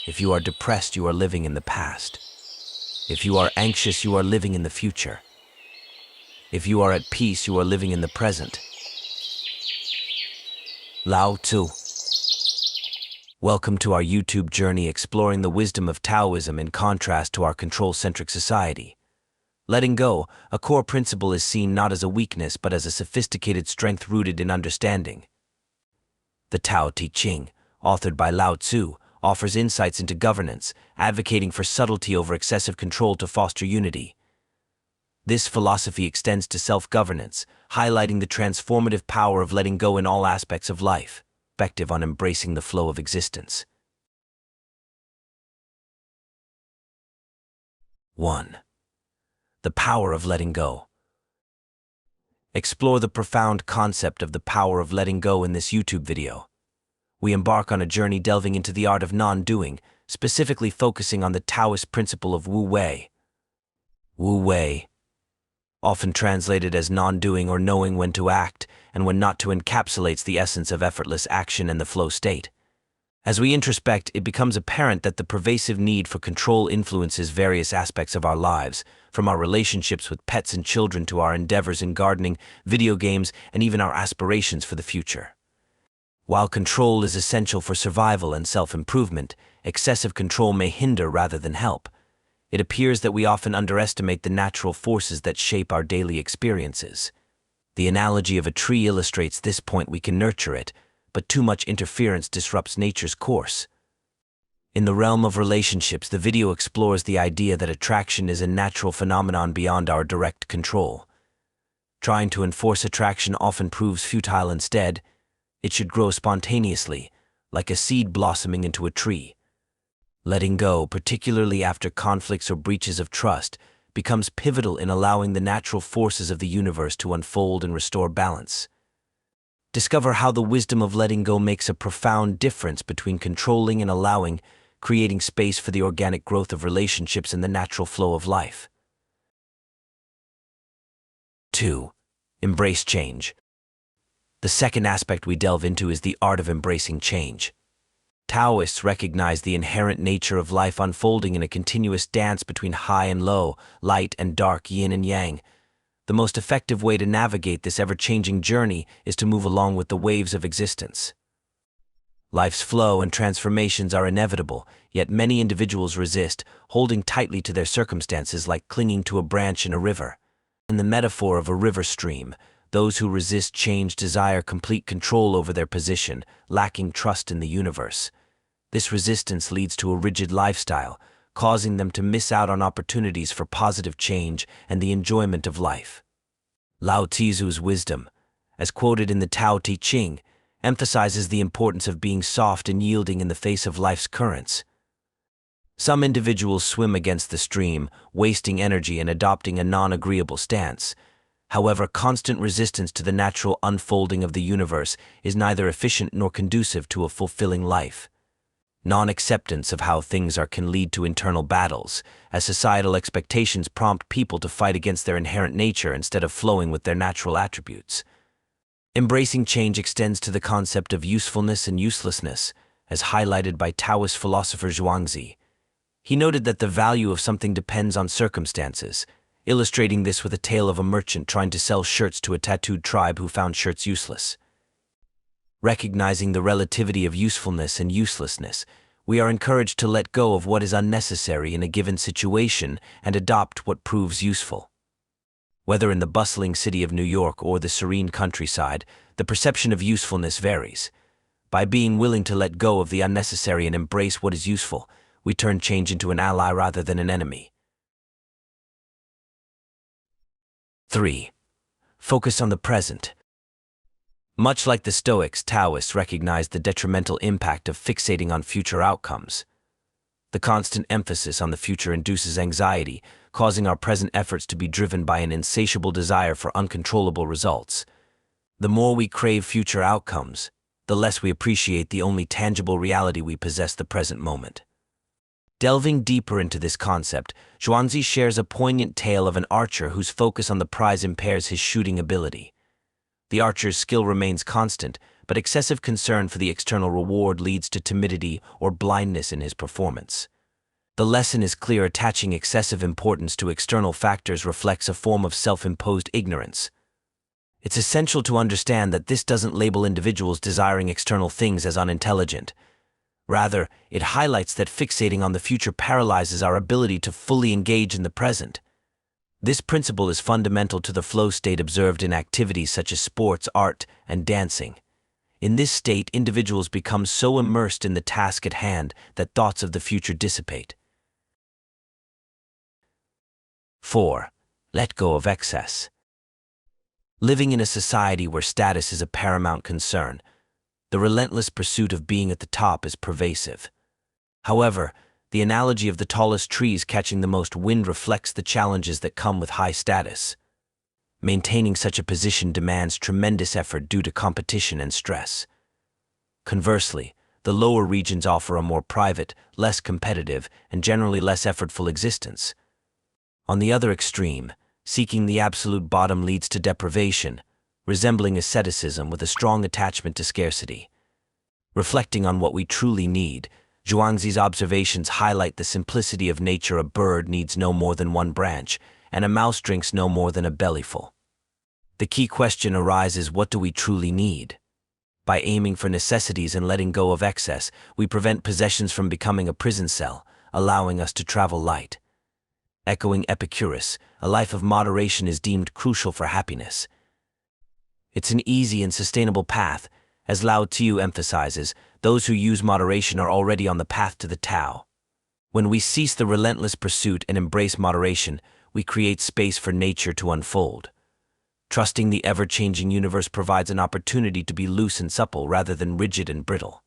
If you are depressed, you are living in the past. If you are anxious, you are living in the future. If you are at peace, you are living in the present. Lao Tzu. Welcome to our YouTube journey exploring the wisdom of Taoism in contrast to our control-centric society. Letting go, a core principle, is seen not as a weakness but as a sophisticated strength rooted in understanding. The Tao Te Ching, authored by Lao Tzu, offers insights into governance, advocating for subtlety over excessive control to foster unity. This philosophy extends to self-governance, highlighting the transformative power of letting go in all aspects of life, perspective on embracing the flow of existence. 1. The power of letting go. Explore the profound concept of the power of letting go in this YouTube video. We embark on a journey delving into the art of non-doing, specifically focusing on the Taoist principle of Wu Wei. Wu Wei, often translated as non-doing or knowing when to act and when not to, encapsulates the essence of effortless action and the flow state. As we introspect, it becomes apparent that the pervasive need for control influences various aspects of our lives, from our relationships with pets and children to our endeavors in gardening, video games, and even our aspirations for the future. While control is essential for survival and self-improvement, excessive control may hinder rather than help. It appears that we often underestimate the natural forces that shape our daily experiences. The analogy of a tree illustrates this point. We can nurture it, but too much interference disrupts nature's course. In the realm of relationships, the video explores the idea that attraction is a natural phenomenon beyond our direct control. Trying to enforce attraction often proves futile. Instead, it should grow spontaneously, like a seed blossoming into a tree. Letting go, particularly after conflicts or breaches of trust, becomes pivotal in allowing the natural forces of the universe to unfold and restore balance. Discover how the wisdom of letting go makes a profound difference between controlling and allowing, creating space for the organic growth of relationships and the natural flow of life. 2. Embrace change. The second aspect we delve into is the art of embracing change. Taoists recognize the inherent nature of life unfolding in a continuous dance between high and low, light and dark, yin and yang. The most effective way to navigate this ever-changing journey is to move along with the waves of existence. Life's flow and transformations are inevitable, yet many individuals resist, holding tightly to their circumstances like clinging to a branch in a river. In the metaphor of a river stream, those who resist change desire complete control over their position, lacking trust in the universe. This resistance leads to a rigid lifestyle, causing them to miss out on opportunities for positive change and the enjoyment of life. Lao Tzu's wisdom, as quoted in the Tao Te Ching, emphasizes the importance of being soft and yielding in the face of life's currents. Some individuals swim against the stream, wasting energy and adopting a non-agreeable stance. However, constant resistance to the natural unfolding of the universe is neither efficient nor conducive to a fulfilling life. Non-acceptance of how things are can lead to internal battles, as societal expectations prompt people to fight against their inherent nature instead of flowing with their natural attributes. Embracing change extends to the concept of usefulness and uselessness, as highlighted by Taoist philosopher Zhuangzi. He noted that the value of something depends on circumstances, illustrating this with a tale of a merchant trying to sell shirts to a tattooed tribe who found shirts useless. Recognizing the relativity of usefulness and uselessness, we are encouraged to let go of what is unnecessary in a given situation and adopt what proves useful. Whether in the bustling city of New York or the serene countryside, the perception of usefulness varies. By being willing to let go of the unnecessary and embrace what is useful, we turn change into an ally rather than an enemy. 3. Focus on the present. Much like the Stoics, Taoists recognize the detrimental impact of fixating on future outcomes. The constant emphasis on the future induces anxiety, causing our present efforts to be driven by an insatiable desire for uncontrollable results. The more we crave future outcomes, the less we appreciate the only tangible reality we possess, the present moment. Delving deeper into this concept, Zhuangzi shares a poignant tale of an archer whose focus on the prize impairs his shooting ability. The archer's skill remains constant, but excessive concern for the external reward leads to timidity or blindness in his performance. The lesson is clear: attaching excessive importance to external factors reflects a form of self-imposed ignorance. It's essential to understand that this doesn't label individuals desiring external things as unintelligent. Rather, it highlights that fixating on the future paralyzes our ability to fully engage in the present. This principle is fundamental to the flow state observed in activities such as sports, art, and dancing. In this state, individuals become so immersed in the task at hand that thoughts of the future dissipate. 4. Let go of excess. Living in a society where status is a paramount concern, the relentless pursuit of being at the top is pervasive. However, the analogy of the tallest trees catching the most wind reflects the challenges that come with high status. Maintaining such a position demands tremendous effort due to competition and stress. Conversely, the lower regions offer a more private, less competitive, and generally less effortful existence. On the other extreme, seeking the absolute bottom leads to deprivation, resembling asceticism with a strong attachment to scarcity. Reflecting on what we truly need, Zhuangzi's observations highlight the simplicity of nature. A bird needs no more than one branch, and a mouse drinks no more than a bellyful. The key question arises: what do we truly need? By aiming for necessities and letting go of excess, we prevent possessions from becoming a prison cell, allowing us to travel light. Echoing Epicurus, a life of moderation is deemed crucial for happiness. It's an easy and sustainable path. As Lao Tzu emphasizes, those who use moderation are already on the path to the Tao. When we cease the relentless pursuit and embrace moderation, we create space for nature to unfold. Trusting the ever-changing universe provides an opportunity to be loose and supple rather than rigid and brittle.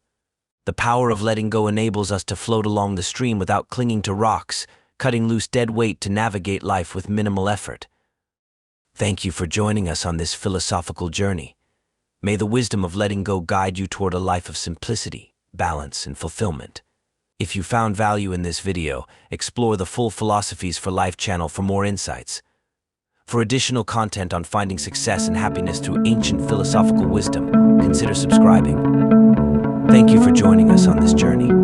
The power of letting go enables us to float along the stream without clinging to rocks, cutting loose dead weight to navigate life with minimal effort. Thank you for joining us on this philosophical journey. May the wisdom of letting go guide you toward a life of simplicity, balance, and fulfillment. If you found value in this video, explore the Full Philosophies for Life channel for more insights. For additional content on finding success and happiness through ancient philosophical wisdom, consider subscribing. Thank you for joining us on this journey.